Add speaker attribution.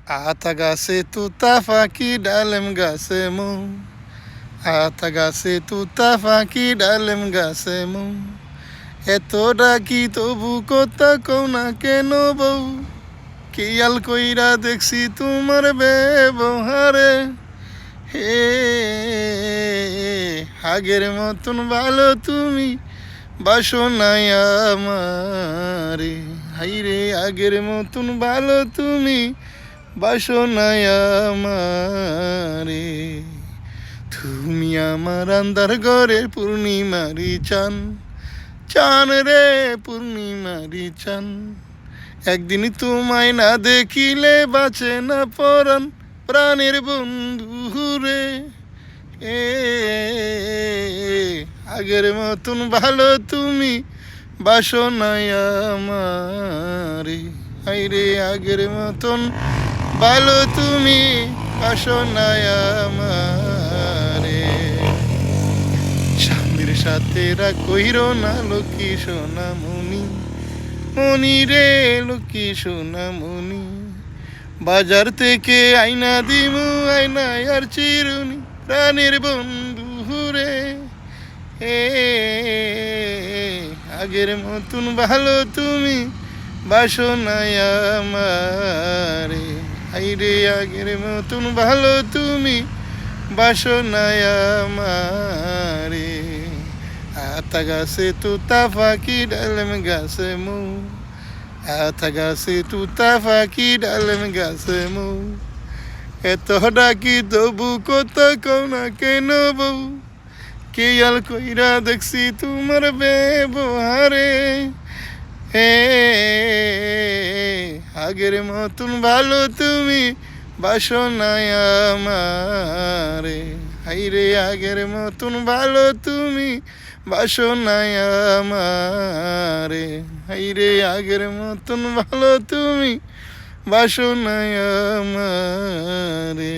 Speaker 1: আতা গাছে তুতা পাখি ডালেম গাছে মৌ, আতা গাছে তুতা পাখি ডালেম গাছে মৌ, এত ডাকি তবু কথা কও না কেন বউ, খেয়াল কইরা দেখছি তোমার ব্যবহারে, হে আগের মতন ভালো তুমি বাসো নাই আমারে, হাইরে আগের মতন ভালো তুমি বাসো নাই আমারে। তুমি আমার আন্ধার ঘরের পূর্ণিমারি চান, চান রে পূর্ণিমারি চান, একদিন তোমায় না দেখিলে বাঁচে না পরাণ, প্রাণের বন্ধু রে, এ আগের মতন ভালো তুমি বাসো নাই আমারে, হাইরে আগের মতন ভালো তুমি বাসো নাই আমারে। স্বামীর সাথে রাগ কইরো না লক্ষ্মী সোনা মনি, মনি রে লক্ষ্মী সোনা মনি, বাজার থেকে আইনা দিমু আইনা আর চিরুনি, প্রাণের বন্ধু রে, এ আগের মতন ভালো তুমি বাসো নাই আমারে, হাইরে আগের মতন ভালো তুমি বাসো নাই আমারে। আতা গাছে তুতা পাখি ডালেম গাছে মৌ, আতা গাছে তুতা পাখি ডালেম গাছে মৌ, এত ডাকি তবু কথা কও না কেন বউ, খেয়াল কইরা দেখছি তোমার ব্যবহারে, হে আগের মতন ভালো তুমি বাসো নাই আমারে, হাইরে আগের মতন ভালো তুমি বাসো নাই আমারে, হাইরে আগের মতন ভালো তুমি বাসো নাই আমারে।